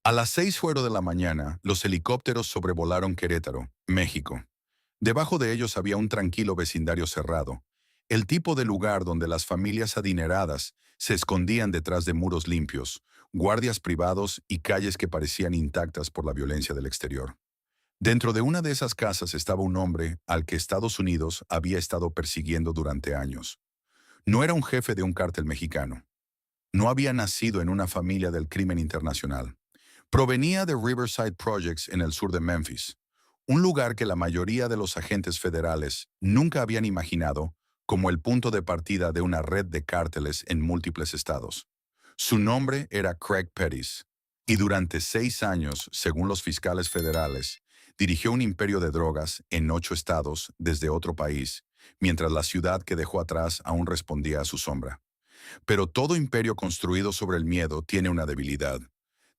A las 6:00 de la mañana, los helicópteros sobrevolaron Querétaro, México. Debajo de ellos había un tranquilo vecindario cerrado, el tipo de lugar donde las familias adineradas se escondían detrás de muros limpios, guardias privados y calles que parecían intactas por la violencia del exterior. Dentro de una de esas casas estaba un hombre al que Estados Unidos había estado persiguiendo durante años. No era un jefe de un cártel mexicano. No había nacido en una familia del crimen internacional. Provenía de Riverside Projects en el sur de Memphis, un lugar que la mayoría de los agentes federales nunca habían imaginado como el punto de partida de una red de cárteles en múltiples estados. Su nombre era Craig Pettis, y durante 6 años, según los fiscales federales, dirigió un imperio de drogas en 8 estados desde otro país, mientras la ciudad que dejó atrás aún respondía a su sombra. Pero todo imperio construido sobre el miedo tiene una debilidad.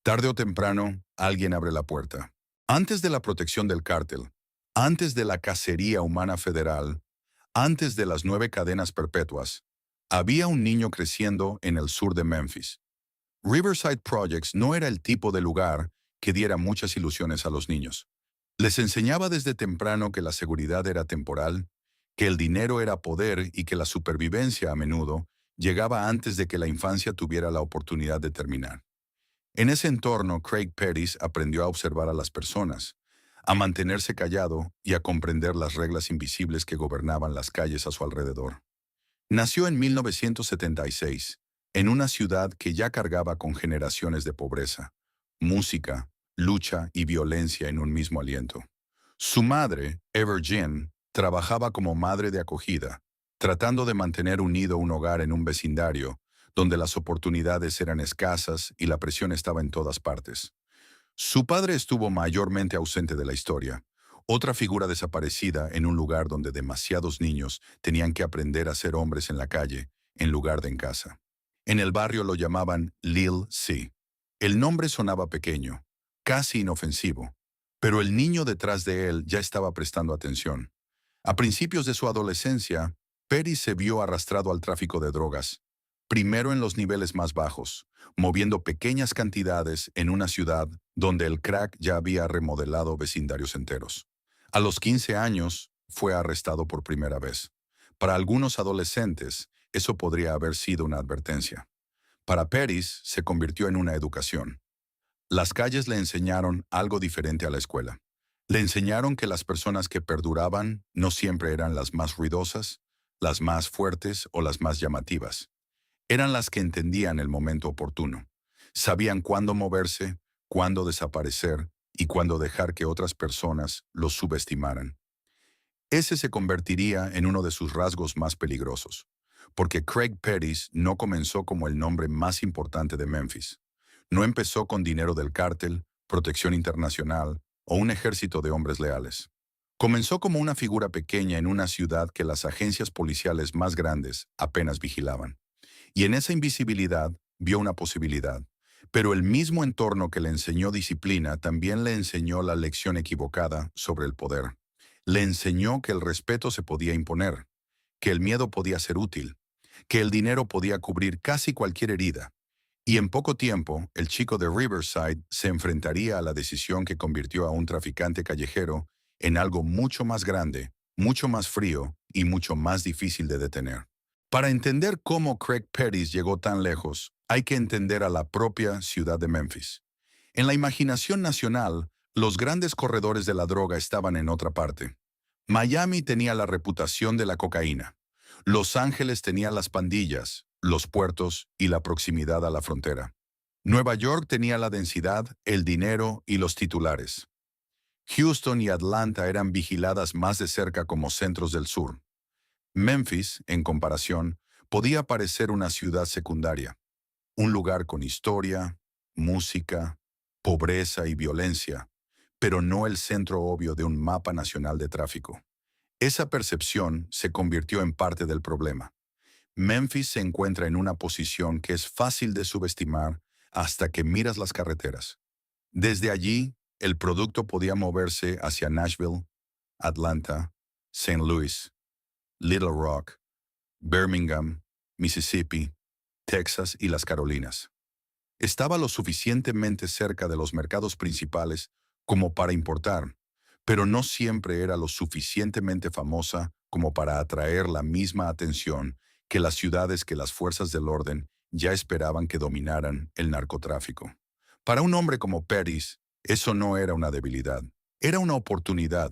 Tarde o temprano, alguien abre la puerta. Antes de la protección del cártel, antes de la cacería humana federal, antes de las 9 cadenas perpetuas, había un niño creciendo en el sur de Memphis. Riverside Projects no era el tipo de lugar que diera muchas ilusiones a los niños. Les enseñaba desde temprano que la seguridad era temporal, que el dinero era poder y que la supervivencia a menudo llegaba antes de que la infancia tuviera la oportunidad de terminar. En ese entorno, Craig Pettis aprendió a observar a las personas, a mantenerse callado y a comprender las reglas invisibles que gobernaban las calles a su alrededor. Nació en 1976, en una ciudad que ya cargaba con generaciones de pobreza, música, lucha y violencia en un mismo aliento. Su madre, Ever Jean, trabajaba como madre de acogida, tratando de mantener unido un hogar en un vecindario donde las oportunidades eran escasas y la presión estaba en todas partes. Su padre estuvo mayormente ausente de la historia, otra figura desaparecida en un lugar donde demasiados niños tenían que aprender a ser hombres en la calle, en lugar de en casa. En el barrio lo llamaban Lil C. El nombre sonaba pequeño, casi inofensivo, pero el niño detrás de él ya estaba prestando atención. A principios de su adolescencia, Perry se vio arrastrado al tráfico de drogas, primero en los niveles más bajos, moviendo pequeñas cantidades en una ciudad donde el crack ya había remodelado vecindarios enteros. A los 15 años, fue arrestado por primera vez. Para algunos adolescentes, eso podría haber sido una advertencia. Para Peris, se convirtió en una educación. Las calles le enseñaron algo diferente a la escuela. Le enseñaron que las personas que perduraban no siempre eran las más ruidosas, las más fuertes o las más llamativas. Eran las que entendían el momento oportuno. Sabían cuándo moverse, cuándo desaparecer y cuándo dejar que otras personas los subestimaran. Ese se convertiría en uno de sus rasgos más peligrosos, porque Craig Pettis no comenzó como el nombre más importante de Memphis. No empezó con dinero del cártel, protección internacional o un ejército de hombres leales. Comenzó como una figura pequeña en una ciudad que las agencias policiales más grandes apenas vigilaban. Y en esa invisibilidad vio una posibilidad. Pero el mismo entorno que le enseñó disciplina también le enseñó la lección equivocada sobre el poder. Le enseñó que el respeto se podía imponer, que el miedo podía ser útil, que el dinero podía cubrir casi cualquier herida. Y en poco tiempo, el chico de Riverside se enfrentaría a la decisión que convirtió a un traficante callejero en algo mucho más grande, mucho más frío y mucho más difícil de detener. Para entender cómo Craig Pettis llegó tan lejos, hay que entender a la propia ciudad de Memphis. En la imaginación nacional, los grandes corredores de la droga estaban en otra parte. Miami tenía la reputación de la cocaína. Los Ángeles tenía las pandillas, los puertos y la proximidad a la frontera. Nueva York tenía la densidad, el dinero y los titulares. Houston y Atlanta eran vigiladas más de cerca como centros del sur. Memphis, en comparación, podía parecer una ciudad secundaria, un lugar con historia, música, pobreza y violencia, pero no el centro obvio de un mapa nacional de tráfico. Esa percepción se convirtió en parte del problema. Memphis se encuentra en una posición que es fácil de subestimar hasta que miras las carreteras. Desde allí, el producto podía moverse hacia Nashville, Atlanta, St. Louis, Little Rock, Birmingham, Mississippi, Texas y las Carolinas. Estaba lo suficientemente cerca de los mercados principales como para importar, pero no siempre era lo suficientemente famosa como para atraer la misma atención que las ciudades que las fuerzas del orden ya esperaban que dominaran el narcotráfico. Para un hombre como Pettis, eso no era una debilidad, era una oportunidad.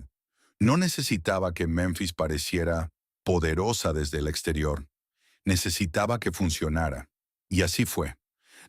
No necesitaba que Memphis pareciera poderosa desde el exterior, necesitaba que funcionara. Y así fue.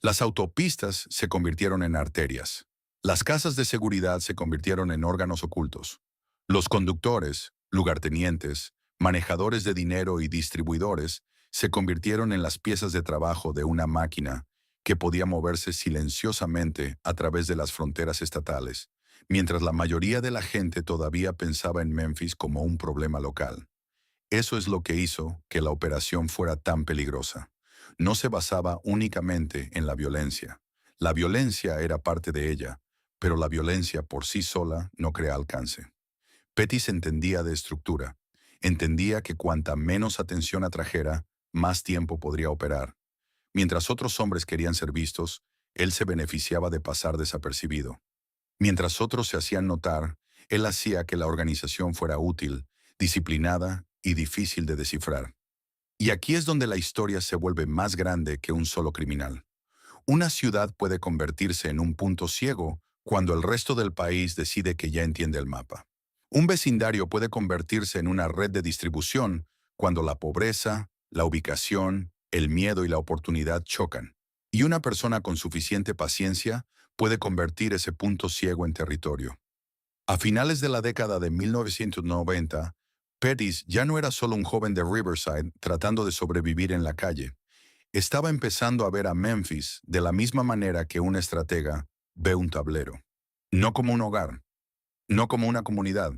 Las autopistas se convirtieron en arterias. Las casas de seguridad se convirtieron en órganos ocultos. Los conductores, lugartenientes, manejadores de dinero y distribuidores se convirtieron en las piezas de trabajo de una máquina que podía moverse silenciosamente a través de las fronteras estatales, mientras la mayoría de la gente todavía pensaba en Memphis como un problema local. Eso es lo que hizo que la operación fuera tan peligrosa. No se basaba únicamente en la violencia. La violencia era parte de ella, pero la violencia por sí sola no crea alcance. Pettis entendía de estructura. Entendía que cuanta menos atención atrajera, más tiempo podría operar. Mientras otros hombres querían ser vistos, él se beneficiaba de pasar desapercibido. Mientras otros se hacían notar, él hacía que la organización fuera útil, disciplinada y difícil de descifrar. Y aquí es donde la historia se vuelve más grande que un solo criminal. Una ciudad puede convertirse en un punto ciego cuando el resto del país decide que ya entiende el mapa. Un vecindario puede convertirse en una red de distribución cuando la pobreza, la ubicación, el miedo y la oportunidad chocan. Y una persona con suficiente paciencia puede convertir ese punto ciego en territorio. A finales de la década de 1990, Pettis ya no era solo un joven de Riverside tratando de sobrevivir en la calle. Estaba empezando a ver a Memphis de la misma manera que un estratega ve un tablero. No como un hogar, no como una comunidad,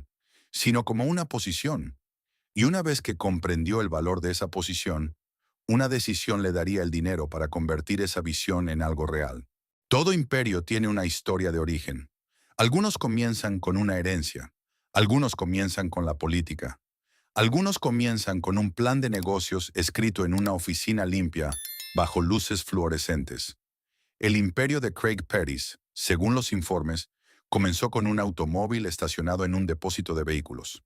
sino como una posición. Y una vez que comprendió el valor de esa posición, una decisión le daría el dinero para convertir esa visión en algo real. Todo imperio tiene una historia de origen. Algunos comienzan con una herencia, algunos comienzan con la política, algunos comienzan con un plan de negocios escrito en una oficina limpia bajo luces fluorescentes. El imperio de Craig Pettis, según los informes, comenzó con un automóvil estacionado en un depósito de vehículos.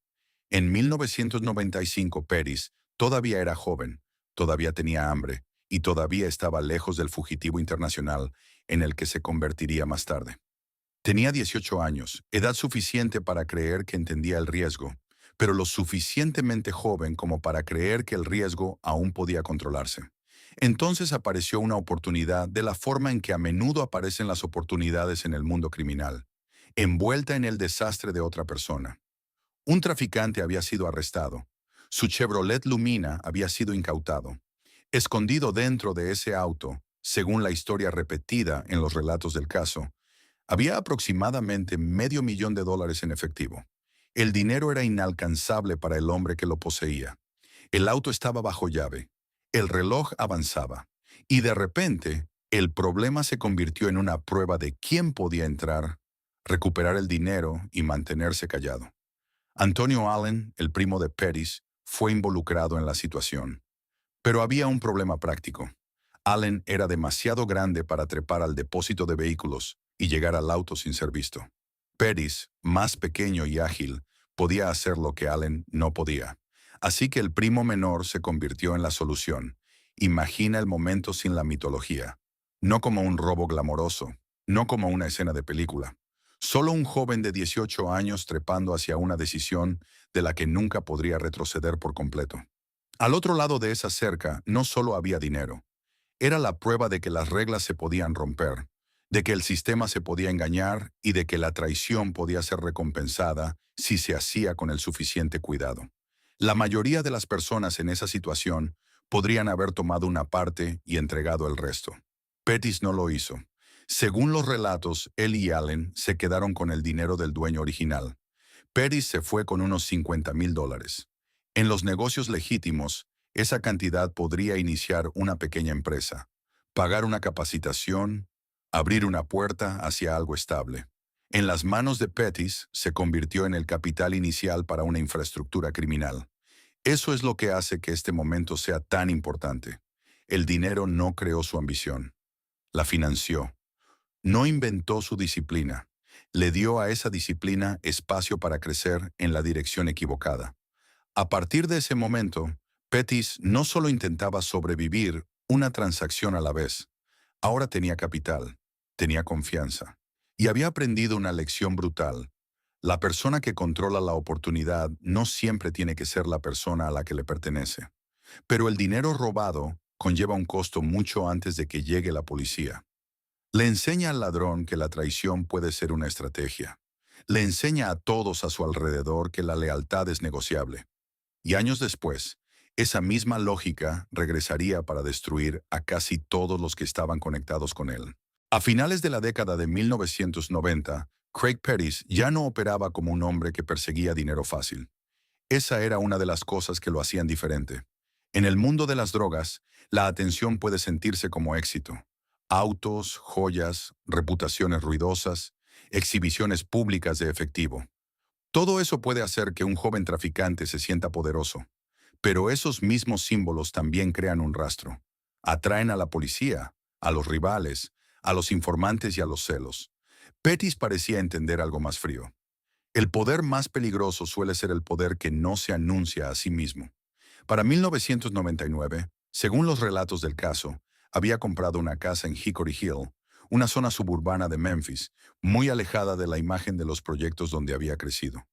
En 1995, Pettis todavía era joven, todavía tenía hambre y todavía estaba lejos del fugitivo internacional en el que se convertiría más tarde. Tenía 18 años, edad suficiente para creer que entendía el riesgo, pero lo suficientemente joven como para creer que el riesgo aún podía controlarse. Entonces apareció una oportunidad de la forma en que a menudo aparecen las oportunidades en el mundo criminal, envuelta en el desastre de otra persona. Un traficante había sido arrestado. Su Chevrolet Lumina había sido incautado. Escondido dentro de ese auto, según la historia repetida en los relatos del caso, había aproximadamente $500,000 en efectivo. El dinero era inalcanzable para el hombre que lo poseía. El auto estaba bajo llave. El reloj avanzaba. Y de repente, el problema se convirtió en una prueba de quién podía entrar, recuperar el dinero y mantenerse callado. Antonio Allen, el primo de Pettis, fue involucrado en la situación. Pero había un problema práctico. Allen era demasiado grande para trepar al depósito de vehículos y llegar al auto sin ser visto. Pettis, más pequeño y ágil, podía hacer lo que Allen no podía. Así que el primo menor se convirtió en la solución. Imagina el momento sin la mitología. No como un robo glamoroso, no como una escena de película. Solo un joven de 18 años trepando hacia una decisión de la que nunca podría retroceder por completo. Al otro lado de esa cerca no solo había dinero. Era la prueba de que las reglas se podían romper, de que el sistema se podía engañar y de que la traición podía ser recompensada si se hacía con el suficiente cuidado. La mayoría de las personas en esa situación podrían haber tomado una parte y entregado el resto. Pettis no lo hizo. Según los relatos, él y Allen se quedaron con el dinero del dueño original. Pettis se fue con unos $50,000. En los negocios legítimos, esa cantidad podría iniciar una pequeña empresa, pagar una capacitación, abrir una puerta hacia algo estable. En las manos de Pettis se convirtió en el capital inicial para una infraestructura criminal. Eso es lo que hace que este momento sea tan importante. El dinero no creó su ambición, la financió. No inventó su disciplina. Le dio a esa disciplina espacio para crecer en la dirección equivocada. A partir de ese momento, Pettis no solo intentaba sobrevivir una transacción a la vez, ahora tenía capital, tenía confianza y había aprendido una lección brutal. La persona que controla la oportunidad no siempre tiene que ser la persona a la que le pertenece. Pero el dinero robado conlleva un costo mucho antes de que llegue la policía. Le enseña al ladrón que la traición puede ser una estrategia. Le enseña a todos a su alrededor que la lealtad es negociable. Y años después, esa misma lógica regresaría para destruir a casi todos los que estaban conectados con él. A finales de la década de 1990, Craig Pettis ya no operaba como un hombre que perseguía dinero fácil. Esa era una de las cosas que lo hacían diferente. En el mundo de las drogas, la atención puede sentirse como éxito. Autos, joyas, reputaciones ruidosas, exhibiciones públicas de efectivo. Todo eso puede hacer que un joven traficante se sienta poderoso. Pero esos mismos símbolos también crean un rastro. Atraen a la policía, a los rivales, a los informantes y a los celos. Pettis parecía entender algo más frío. El poder más peligroso suele ser el poder que no se anuncia a sí mismo. Para 1999, según los relatos del caso, había comprado una casa en Hickory Hill, una zona suburbana de Memphis, muy alejada de la imagen de los proyectos donde había crecido.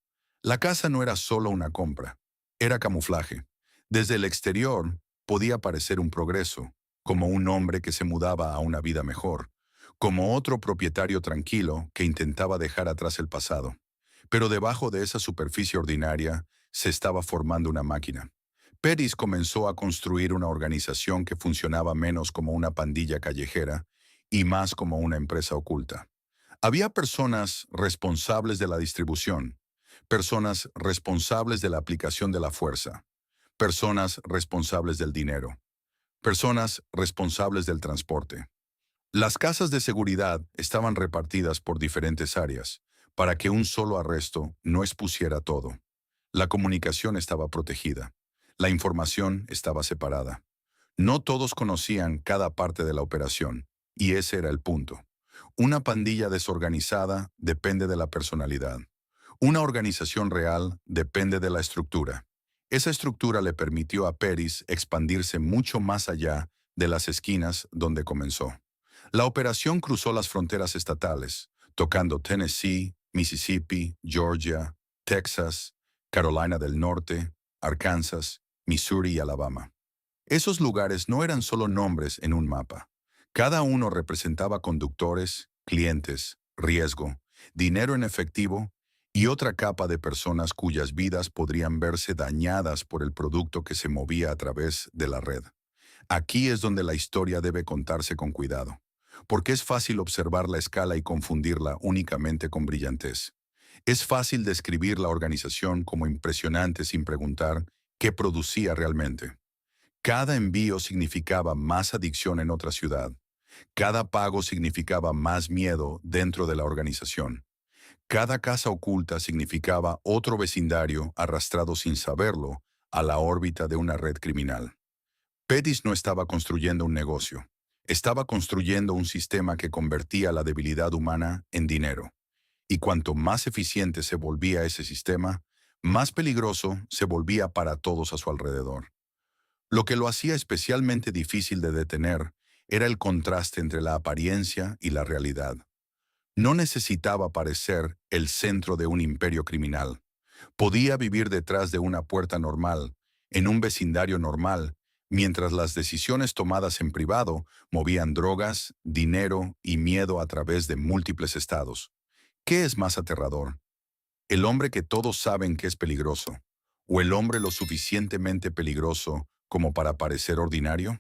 La casa no era solo una compra, era camuflaje. Desde el exterior podía parecer un progreso, como un hombre que se mudaba a una vida mejor, como otro propietario tranquilo que intentaba dejar atrás el pasado. Pero debajo de esa superficie ordinaria se estaba formando una máquina. Pettis comenzó a construir una organización que funcionaba menos como una pandilla callejera y más como una empresa oculta. Había personas responsables de la distribución, personas responsables de la aplicación de la fuerza, personas responsables del dinero, personas responsables del transporte. Las casas de seguridad estaban repartidas por diferentes áreas, para que un solo arresto no expusiera todo. La comunicación estaba protegida. La información estaba separada. No todos conocían cada parte de la operación, y ese era el punto. Una pandilla desorganizada depende de la personalidad. Una organización real depende de la estructura. Esa estructura le permitió a Pettis expandirse mucho más allá de las esquinas donde comenzó. La operación cruzó las fronteras estatales, tocando Tennessee, Mississippi, Georgia, Texas, Carolina del Norte, Arkansas, Missouri y Alabama. Esos lugares no eran solo nombres en un mapa. Cada uno representaba conductores, clientes, riesgo, dinero en efectivo y otra capa de personas cuyas vidas podrían verse dañadas por el producto que se movía a través de la red. Aquí es donde la historia debe contarse con cuidado, porque es fácil observar la escala y confundirla únicamente con brillantez. Es fácil describir la organización como impresionante sin preguntar qué producía realmente. Cada envío significaba más adicción en otra ciudad. Cada pago significaba más miedo dentro de la organización. Cada casa oculta significaba otro vecindario arrastrado sin saberlo a la órbita de una red criminal. Pettis no estaba construyendo un negocio. Estaba construyendo un sistema que convertía la debilidad humana en dinero. Y cuanto más eficiente se volvía ese sistema, más peligroso se volvía para todos a su alrededor. Lo que lo hacía especialmente difícil de detener era el contraste entre la apariencia y la realidad. No necesitaba parecer el centro de un imperio criminal. Podía vivir detrás de una puerta normal, en un vecindario normal, mientras las decisiones tomadas en privado movían drogas, dinero y miedo a través de múltiples estados. ¿Qué es más aterrador? ¿El hombre que todos saben que es peligroso? ¿O el hombre lo suficientemente peligroso como para parecer ordinario?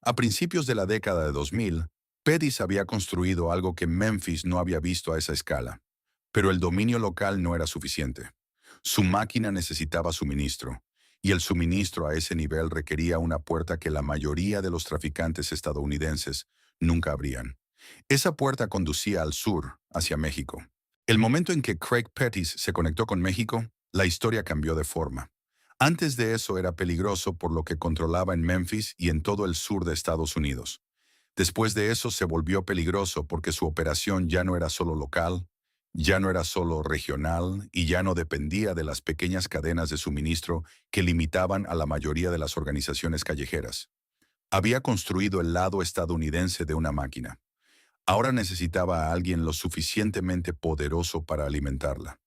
A principios de la década de 2000, Pettis había construido algo que Memphis no había visto a esa escala. Pero el dominio local no era suficiente. Su máquina necesitaba suministro, y el suministro a ese nivel requería una puerta que la mayoría de los traficantes estadounidenses nunca abrían. Esa puerta conducía al sur, hacia México. El momento en que Craig Pettis se conectó con México, la historia cambió de forma. Antes de eso era peligroso por lo que controlaba en Memphis y en todo el sur de Estados Unidos. Después de eso se volvió peligroso porque su operación ya no era solo local, ya no era solo regional y ya no dependía de las pequeñas cadenas de suministro que limitaban a la mayoría de las organizaciones callejeras. Había construido el lado estadounidense de una máquina. Ahora necesitaba a alguien lo suficientemente poderoso para alimentarla.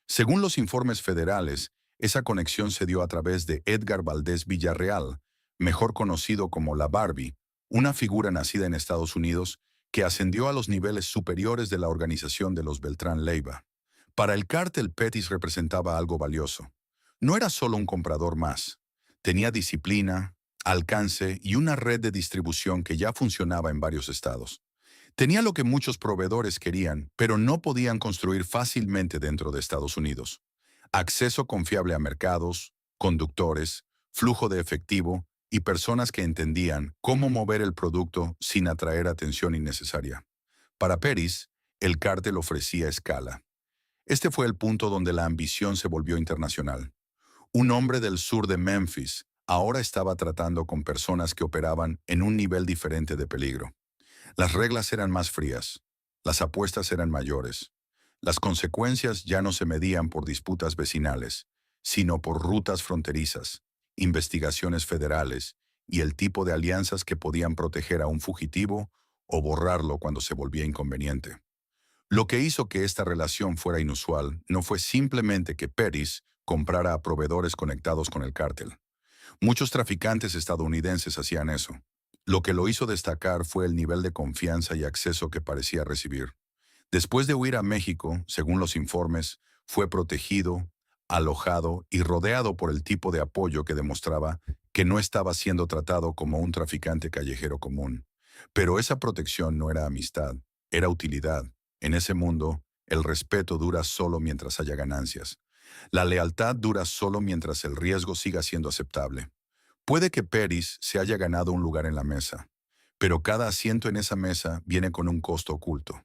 Según los informes federales, esa conexión se dio a través de Edgar Valdés Villarreal, mejor conocido como la Barbie, una figura nacida en Estados Unidos que ascendió a los niveles superiores de la organización de los Beltrán Leiva. Para el cártel, Pettis representaba algo valioso. No era solo un comprador más. Tenía disciplina, alcance y una red de distribución que ya funcionaba en varios estados. Tenía lo que muchos proveedores querían, pero no podían construir fácilmente dentro de Estados Unidos. Acceso confiable a mercados, conductores, flujo de efectivo y personas que entendían cómo mover el producto sin atraer atención innecesaria. Para Peris, el cártel ofrecía escala. Este fue el punto donde la ambición se volvió internacional. Un hombre del sur de Memphis ahora estaba tratando con personas que operaban en un nivel diferente de peligro. Las reglas eran más frías, las apuestas eran mayores. Las consecuencias ya no se medían por disputas vecinales, sino por rutas fronterizas, investigaciones federales y el tipo de alianzas que podían proteger a un fugitivo o borrarlo cuando se volvía inconveniente. Lo que hizo que esta relación fuera inusual no fue simplemente que Pettis comprara a proveedores conectados con el cártel. Muchos traficantes estadounidenses hacían eso. Lo que lo hizo destacar fue el nivel de confianza y acceso que parecía recibir. Después de huir a México, según los informes, fue protegido, alojado y rodeado por el tipo de apoyo que demostraba que no estaba siendo tratado como un traficante callejero común. Pero esa protección no era amistad, era utilidad. En ese mundo, el respeto dura solo mientras haya ganancias. La lealtad dura solo mientras el riesgo siga siendo aceptable. Puede que Peris se haya ganado un lugar en la mesa, pero cada asiento en esa mesa viene con un costo oculto.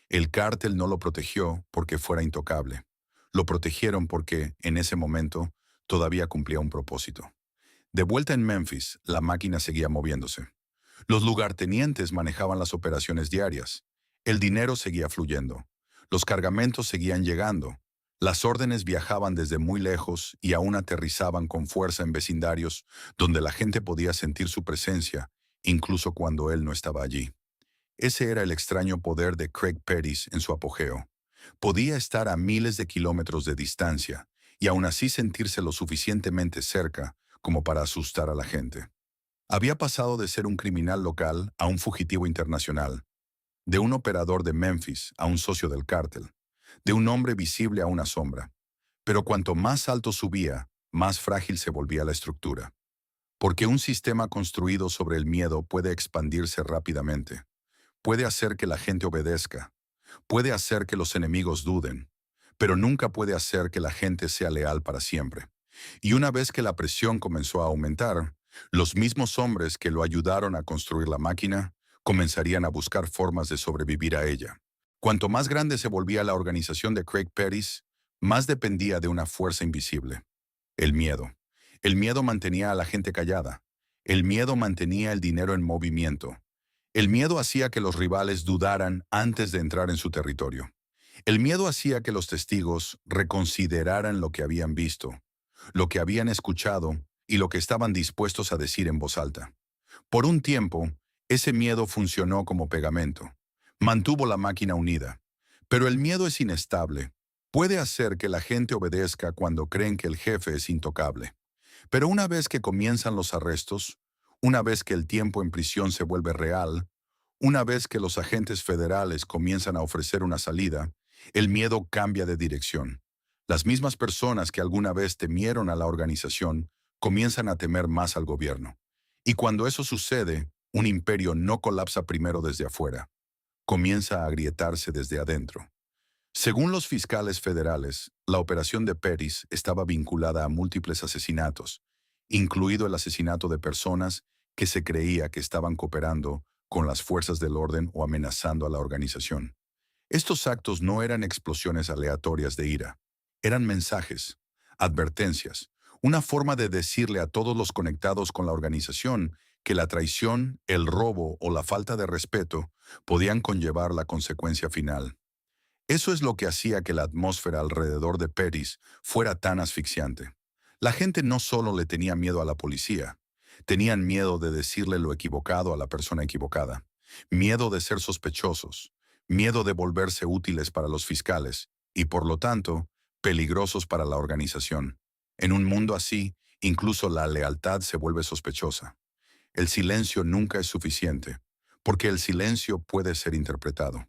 El cártel no lo protegió porque fuera intocable. Lo protegieron porque, en ese momento, todavía cumplía un propósito. De vuelta en Memphis, la máquina seguía moviéndose. Los lugartenientes manejaban las operaciones diarias. El dinero seguía fluyendo. Los cargamentos seguían llegando. Las órdenes viajaban desde muy lejos y aún aterrizaban con fuerza en vecindarios donde la gente podía sentir su presencia, incluso cuando él no estaba allí. Ese era el extraño poder de Craig Pettis en su apogeo. Podía estar a miles de kilómetros de distancia y aún así sentirse lo suficientemente cerca como para asustar a la gente. Había pasado de ser un criminal local a un fugitivo internacional, de un operador de Memphis a un socio del cártel, de un hombre visible a una sombra. Pero cuanto más alto subía, más frágil se volvía la estructura. Porque un sistema construido sobre el miedo puede expandirse rápidamente. Puede hacer que la gente obedezca. Puede hacer que los enemigos duden. Pero nunca puede hacer que la gente sea leal para siempre. Y una vez que la presión comenzó a aumentar, los mismos hombres que lo ayudaron a construir la máquina comenzarían a buscar formas de sobrevivir a ella. Cuanto más grande se volvía la organización de Craig Pettis, más dependía de una fuerza invisible: el miedo. El miedo mantenía a la gente callada. El miedo mantenía el dinero en movimiento. El miedo hacía que los rivales dudaran antes de entrar en su territorio. El miedo hacía que los testigos reconsideraran lo que habían visto, lo que habían escuchado y lo que estaban dispuestos a decir en voz alta. Por un tiempo, ese miedo funcionó como pegamento. Mantuvo la máquina unida. Pero el miedo es inestable. Puede hacer que la gente obedezca cuando creen que el jefe es intocable. Pero una vez que comienzan los arrestos, una vez que el tiempo en prisión se vuelve real, una vez que los agentes federales comienzan a ofrecer una salida, el miedo cambia de dirección. Las mismas personas que alguna vez temieron a la organización comienzan a temer más al gobierno. Y cuando eso sucede, un imperio no colapsa primero desde afuera, comienza a agrietarse desde adentro. Según los fiscales federales, la operación de Pettis estaba vinculada a múltiples asesinatos, incluido el asesinato de personas que se creía que estaban cooperando con las fuerzas del orden o amenazando a la organización. Estos actos no eran explosiones aleatorias de ira, eran mensajes, advertencias, una forma de decirle a todos los conectados con la organización que la traición, el robo o la falta de respeto podían conllevar la consecuencia final. Eso es lo que hacía que la atmósfera alrededor de Pettis fuera tan asfixiante. La gente no solo le tenía miedo a la policía, tenían miedo de decirle lo equivocado a la persona equivocada, miedo de ser sospechosos, miedo de volverse útiles para los fiscales y, por lo tanto, peligrosos para la organización. En un mundo así, incluso la lealtad se vuelve sospechosa. El silencio nunca es suficiente, porque el silencio puede ser interpretado.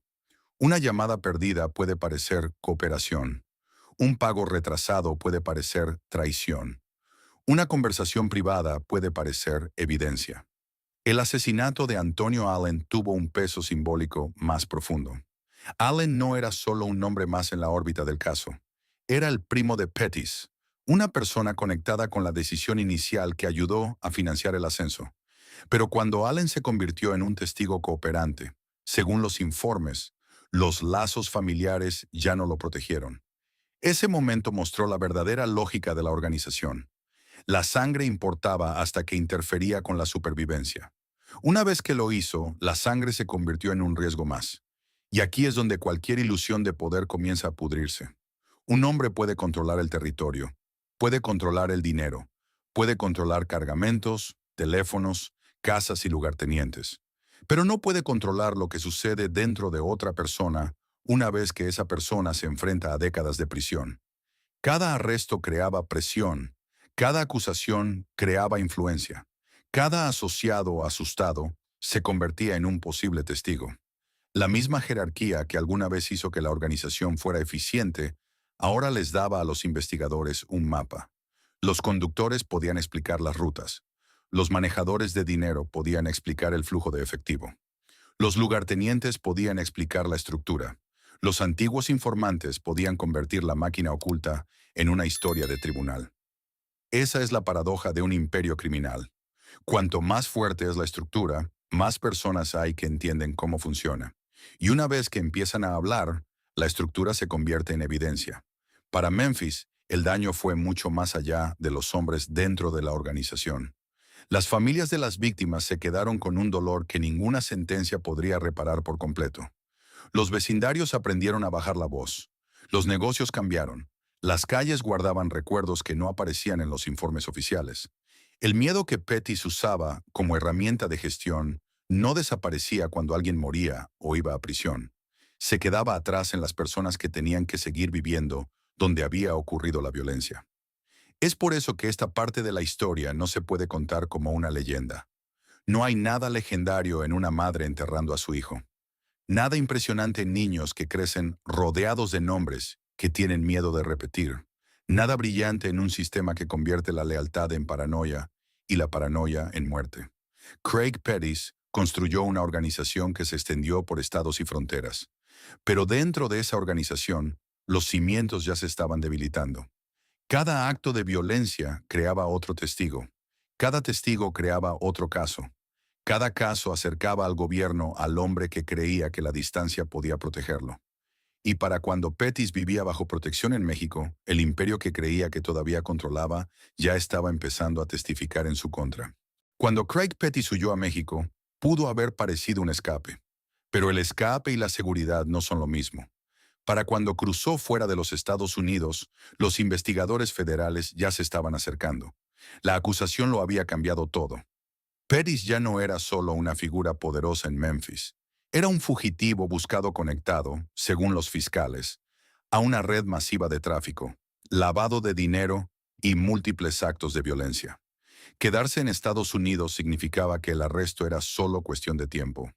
Una llamada perdida puede parecer cooperación. Un pago retrasado puede parecer traición. Una conversación privada puede parecer evidencia. El asesinato de Antonio Allen tuvo un peso simbólico más profundo. Allen no era solo un nombre más en la órbita del caso. Era el primo de Pettis, una persona conectada con la decisión inicial que ayudó a financiar el ascenso. Pero cuando Allen se convirtió en un testigo cooperante, según los informes, los lazos familiares ya no lo protegieron. Ese momento mostró la verdadera lógica de la organización. La sangre importaba hasta que interfería con la supervivencia. Una vez que lo hizo, la sangre se convirtió en un riesgo más. Y aquí es donde cualquier ilusión de poder comienza a pudrirse. Un hombre puede controlar el territorio, puede controlar el dinero, puede controlar cargamentos, teléfonos, casas y lugartenientes. Pero no puede controlar lo que sucede dentro de otra persona una vez que esa persona se enfrenta a décadas de prisión. Cada arresto creaba presión, cada acusación creaba influencia, cada asociado asustado se convertía en un posible testigo. La misma jerarquía que alguna vez hizo que la organización fuera eficiente, ahora les daba a los investigadores un mapa. Los conductores podían explicar las rutas. Los manejadores de dinero podían explicar el flujo de efectivo. Los lugartenientes podían explicar la estructura. Los antiguos informantes podían convertir la máquina oculta en una historia de tribunal. Esa es la paradoja de un imperio criminal. Cuanto más fuerte es la estructura, más personas hay que entienden cómo funciona. Y una vez que empiezan a hablar, la estructura se convierte en evidencia. Para Memphis, el daño fue mucho más allá de los hombres dentro de la organización. Las familias de las víctimas se quedaron con un dolor que ninguna sentencia podría reparar por completo. Los vecindarios aprendieron a bajar la voz. Los negocios cambiaron. Las calles guardaban recuerdos que no aparecían en los informes oficiales. El miedo que Pettis usaba como herramienta de gestión no desaparecía cuando alguien moría o iba a prisión. Se quedaba atrás en las personas que tenían que seguir viviendo donde había ocurrido la violencia. Es por eso que esta parte de la historia no se puede contar como una leyenda. No hay nada legendario en una madre enterrando a su hijo. Nada impresionante en niños que crecen rodeados de nombres que tienen miedo de repetir. Nada brillante en un sistema que convierte la lealtad en paranoia y la paranoia en muerte. Craig Pettis construyó una organización que se extendió por estados y fronteras. Pero dentro de esa organización, los cimientos ya se estaban debilitando. Cada acto de violencia creaba otro testigo. Cada testigo creaba otro caso. Cada caso acercaba al gobierno al hombre que creía que la distancia podía protegerlo. Y para cuando Pettis vivía bajo protección en México, el imperio que creía que todavía controlaba ya estaba empezando a testificar en su contra. Cuando Craig Pettis huyó a México, pudo haber parecido un escape. Pero el escape y la seguridad no son lo mismo. Para cuando cruzó fuera de los Estados Unidos, los investigadores federales ya se estaban acercando. La acusación lo había cambiado todo. Pettis ya no era solo una figura poderosa en Memphis. Era un fugitivo buscado conectado, según los fiscales, a una red masiva de tráfico, lavado de dinero y múltiples actos de violencia. Quedarse en Estados Unidos significaba que el arresto era solo cuestión de tiempo.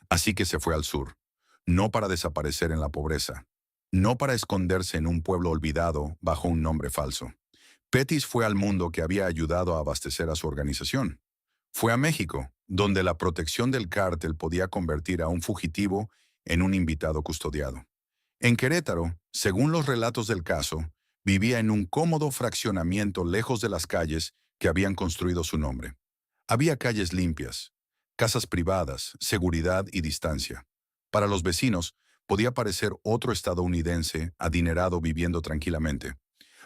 Así que se fue al sur, no para desaparecer en la pobreza, no para esconderse en un pueblo olvidado bajo un nombre falso. Pettis fue al mundo que había ayudado a abastecer a su organización. Fue a México, donde la protección del cártel podía convertir a un fugitivo en un invitado custodiado. En Querétaro, según los relatos del caso, vivía en un cómodo fraccionamiento lejos de las calles que habían construido su nombre. Había calles limpias, casas privadas, seguridad y distancia. Para los vecinos, podía parecer otro estadounidense adinerado viviendo tranquilamente.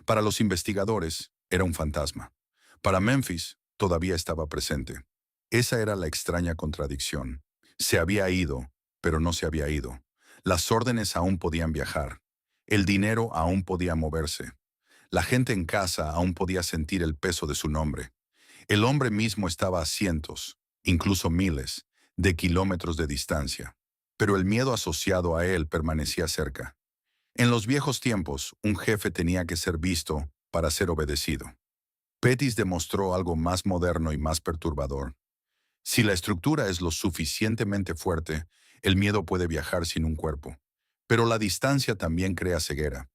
Para los investigadores, era un fantasma. Para Memphis, todavía estaba presente. Esa era la extraña contradicción. Se había ido, pero no se había ido. Las órdenes aún podían viajar. El dinero aún podía moverse. La gente en casa aún podía sentir el peso de su nombre. El hombre mismo estaba a cientos, incluso miles, de kilómetros de distancia. Pero el miedo asociado a él permanecía cerca. En los viejos tiempos, un jefe tenía que ser visto para ser obedecido. Pettis demostró algo más moderno y más perturbador. Si la estructura es lo suficientemente fuerte, el miedo puede viajar sin un cuerpo. Pero la distancia también crea ceguera.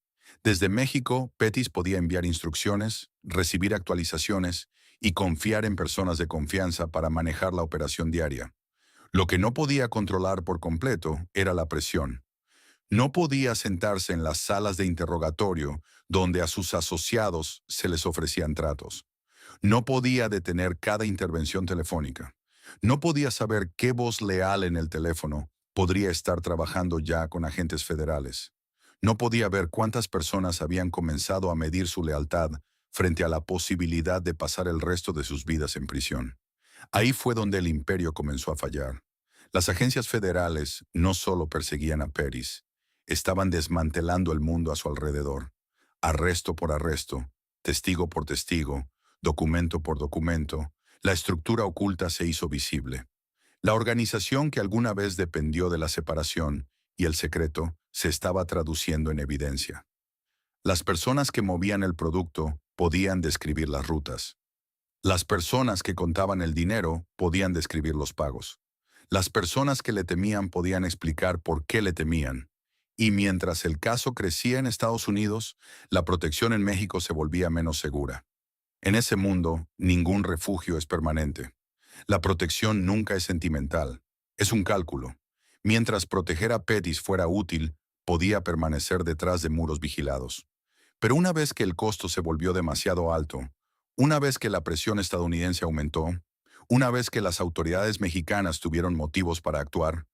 Desde México, Pettis podía enviar instrucciones, recibir actualizaciones y confiar en personas de confianza para manejar la operación diaria. Lo que no podía controlar por completo era la presión. No podía sentarse en las salas de interrogatorio donde a sus asociados se les ofrecían tratos. No podía detener cada intervención telefónica. No podía saber qué voz leal en el teléfono podría estar trabajando ya con agentes federales. No podía ver cuántas personas habían comenzado a medir su lealtad frente a la posibilidad de pasar el resto de sus vidas en prisión. Ahí fue donde el imperio comenzó a fallar. Las agencias federales no solo perseguían a Pettis, estaban desmantelando el mundo a su alrededor. Arresto por arresto, testigo por testigo, documento por documento, la estructura oculta se hizo visible. La organización que alguna vez dependió de la separación y el secreto se estaba traduciendo en evidencia. Las personas que movían el producto podían describir las rutas. Las personas que contaban el dinero podían describir los pagos. Las personas que le temían podían explicar por qué le temían. Y mientras el caso crecía en Estados Unidos, la protección en México se volvía menos segura. En ese mundo, ningún refugio es permanente. La protección nunca es sentimental, es un cálculo. Mientras proteger a Pettis fuera útil, podía permanecer detrás de muros vigilados. Pero una vez que el costo se volvió demasiado alto, una vez que la presión estadounidense aumentó, una vez que las autoridades mexicanas tuvieron motivos para actuar,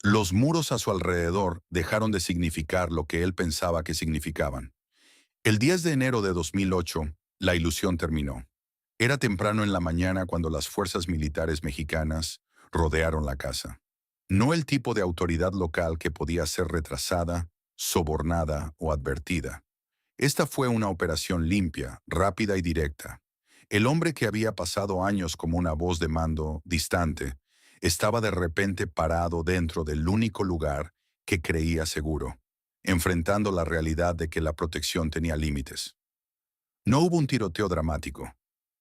los muros a su alrededor dejaron de significar lo que él pensaba que significaban. El 10 de enero de 2008, la ilusión terminó. Era temprano en la mañana cuando las fuerzas militares mexicanas rodearon la casa. No el tipo de autoridad local que podía ser retrasada, sobornada o advertida. Esta fue una operación limpia, rápida y directa. El hombre que había pasado años como una voz de mando distante, estaba de repente parado dentro del único lugar que creía seguro, enfrentando la realidad de que la protección tenía límites. No hubo un tiroteo dramático,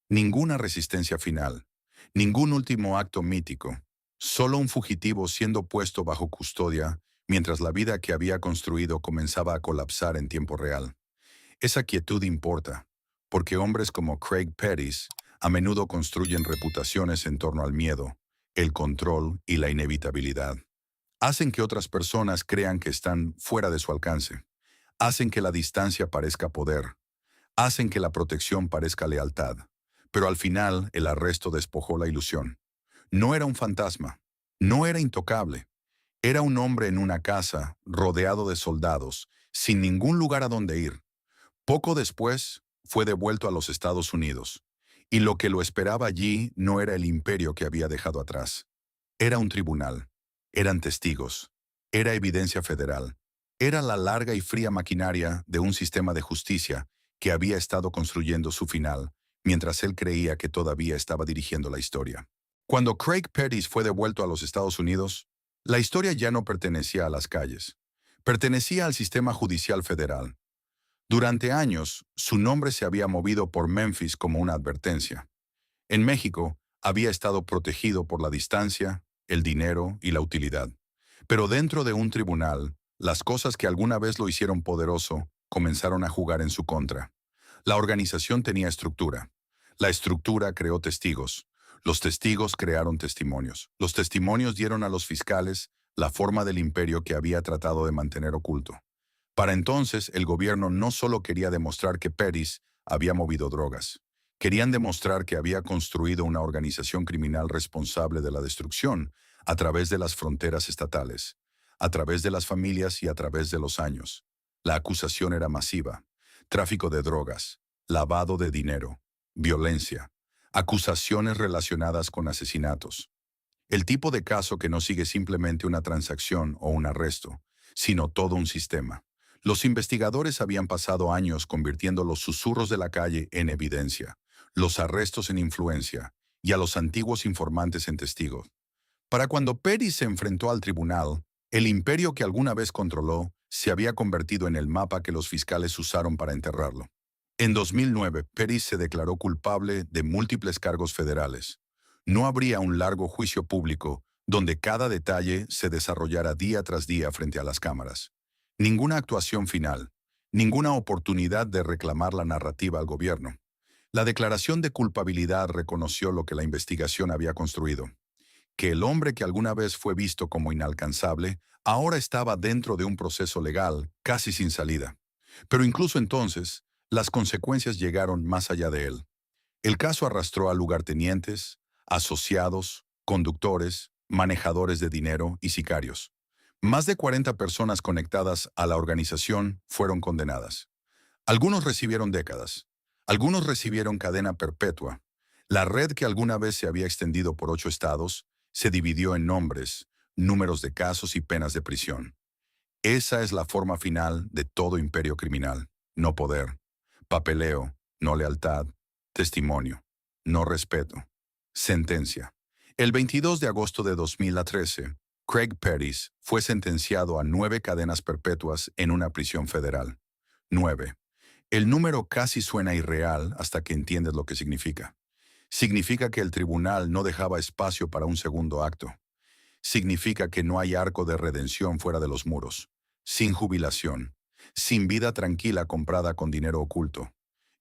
ninguna resistencia final, ningún último acto mítico, solo un fugitivo siendo puesto bajo custodia mientras la vida que había construido comenzaba a colapsar en tiempo real. Esa quietud importa, porque hombres como Craig Pettis a menudo construyen reputaciones en torno al miedo, el control y la inevitabilidad. Hacen que otras personas crean que están fuera de su alcance. Hacen que la distancia parezca poder. Hacen que la protección parezca lealtad. Pero al final, el arresto despojó la ilusión. No era un fantasma. No era intocable. Era un hombre en una casa, rodeado de soldados, sin ningún lugar a donde ir. Poco después, fue devuelto a los Estados Unidos. Y lo que lo esperaba allí no era el imperio que había dejado atrás. Era un tribunal. Eran testigos. Era evidencia federal. Era la larga y fría maquinaria de un sistema de justicia que había estado construyendo su final, mientras él creía que todavía estaba dirigiendo la historia. Cuando Craig Pettis fue devuelto a los Estados Unidos, la historia ya no pertenecía a las calles. Pertenecía al sistema judicial federal. Durante años, su nombre se había movido por Memphis como una advertencia. En México, había estado protegido por la distancia, el dinero y la utilidad. Pero dentro de un tribunal, las cosas que alguna vez lo hicieron poderoso comenzaron a jugar en su contra. La organización tenía estructura. La estructura creó testigos. Los testigos crearon testimonios. Los testimonios dieron a los fiscales la forma del imperio que había tratado de mantener oculto. Para entonces, el gobierno no solo quería demostrar que Pettis había movido drogas. Querían demostrar que había construido una organización criminal responsable de la destrucción a través de las fronteras estatales, a través de las familias y a través de los años. La acusación era masiva: tráfico de drogas, lavado de dinero, violencia. acusaciones relacionadas con asesinatos. El tipo de caso que no sigue simplemente una transacción o un arresto, sino todo un sistema. Los investigadores habían pasado años convirtiendo los susurros de la calle en evidencia, los arrestos en influencia y a los antiguos informantes en testigos. Para cuando Pettis se enfrentó al tribunal, el imperio que alguna vez controló se había convertido en el mapa que los fiscales usaron para enterrarlo. En 2009, Pettis se declaró culpable de múltiples cargos federales. No habría un largo juicio público donde cada detalle se desarrollara día tras día frente a las cámaras. Ninguna actuación final, ninguna oportunidad de reclamar la narrativa al gobierno. La declaración de culpabilidad reconoció lo que la investigación había construido, que el hombre que alguna vez fue visto como inalcanzable ahora estaba dentro de un proceso legal casi sin salida. Pero incluso entonces, las consecuencias llegaron más allá de él. El caso arrastró a lugartenientes, asociados, conductores, manejadores de dinero y sicarios. Más de 40 personas conectadas a la organización fueron condenadas. Algunos recibieron décadas, algunos recibieron cadena perpetua. La red que alguna vez se había extendido por 8 estados se dividió en nombres, números de casos y penas de prisión. Esa es la forma final de todo imperio criminal. No poder, papeleo, no lealtad, testimonio, no respeto. Sentencia. El 22 de agosto de 2013, Craig Pettis fue sentenciado a 9 cadenas perpetuas en una prisión federal. 9. El número casi suena irreal hasta que entiendes lo que significa. Significa que el tribunal no dejaba espacio para un segundo acto. Significa que no hay arco de redención fuera de los muros, sin jubilación, sin vida tranquila comprada con dinero oculto.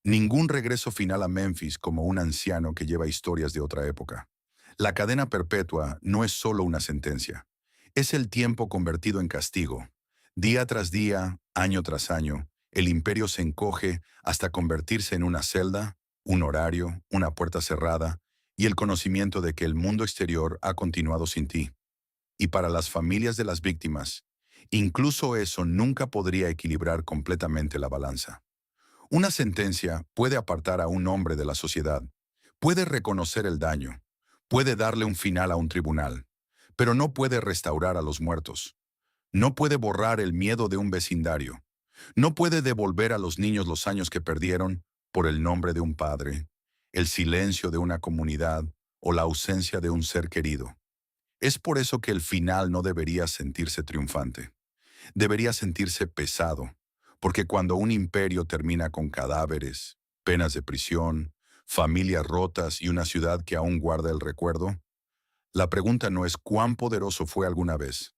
Ningún regreso final a Memphis como un anciano que lleva historias de otra época. La cadena perpetua no es solo una sentencia. Es el tiempo convertido en castigo. Día tras día, año tras año, el imperio se encoge hasta convertirse en una celda, un horario, una puerta cerrada y el conocimiento de que el mundo exterior ha continuado sin ti. Y para las familias de las víctimas, incluso eso nunca podría equilibrar completamente la balanza. Una sentencia puede apartar a un hombre de la sociedad, puede reconocer el daño, puede darle un final a un tribunal, pero no puede restaurar a los muertos. No puede borrar el miedo de un vecindario. No puede devolver a los niños los años que perdieron por el nombre de un padre, el silencio de una comunidad o la ausencia de un ser querido. Es por eso que el final no debería sentirse triunfante. Debería sentirse pesado, porque cuando un imperio termina con cadáveres, penas de prisión, familias rotas y una ciudad que aún guarda el recuerdo, la pregunta no es cuán poderoso fue alguna vez.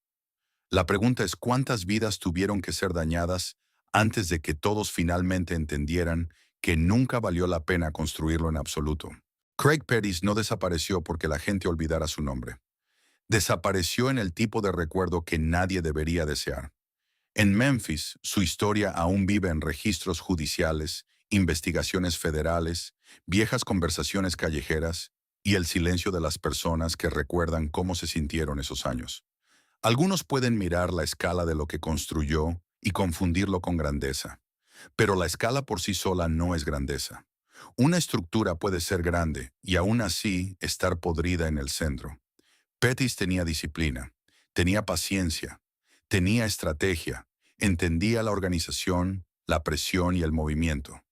La pregunta es cuántas vidas tuvieron que ser dañadas antes de que todos finalmente entendieran que nunca valió la pena construirlo en absoluto. Craig Pettis no desapareció porque la gente olvidara su nombre. Desapareció en el tipo de recuerdo que nadie debería desear. En Memphis, su historia aún vive en registros judiciales, investigaciones federales, viejas conversaciones callejeras y el silencio de las personas que recuerdan cómo se sintieron esos años. Algunos pueden mirar la escala de lo que construyó y confundirlo con grandeza, pero la escala por sí sola no es grandeza. Una estructura puede ser grande y aún así estar podrida en el centro. Pettis tenía disciplina, tenía paciencia, tenía estrategia, entendía la organización, la presión y el movimiento.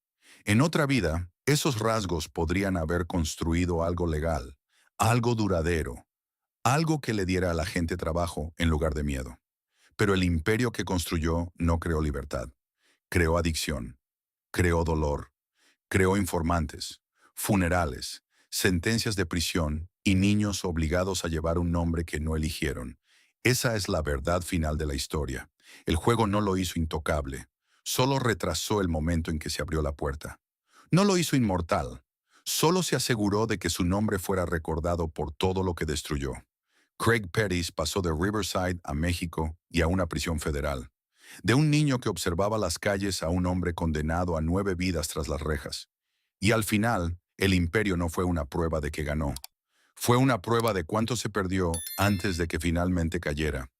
En otra vida, esos rasgos podrían haber construido algo legal, algo duradero, algo que le diera a la gente trabajo en lugar de miedo. Pero el imperio que construyó no creó libertad, creó adicción, creó dolor, creó informantes, funerales, sentencias de prisión y niños obligados a llevar un nombre que no eligieron. Esa es la verdad final de la historia. El juego no lo hizo intocable, solo retrasó el momento en que se abrió la puerta. No lo hizo inmortal, solo se aseguró de que su nombre fuera recordado por todo lo que destruyó. Craig Pettis pasó de Riverside a México y a una prisión federal. De un niño que observaba las calles a un hombre condenado a 9 vidas tras las rejas. Y al final, el imperio no fue una prueba de que ganó. Fue una prueba de cuánto se perdió antes de que finalmente cayera.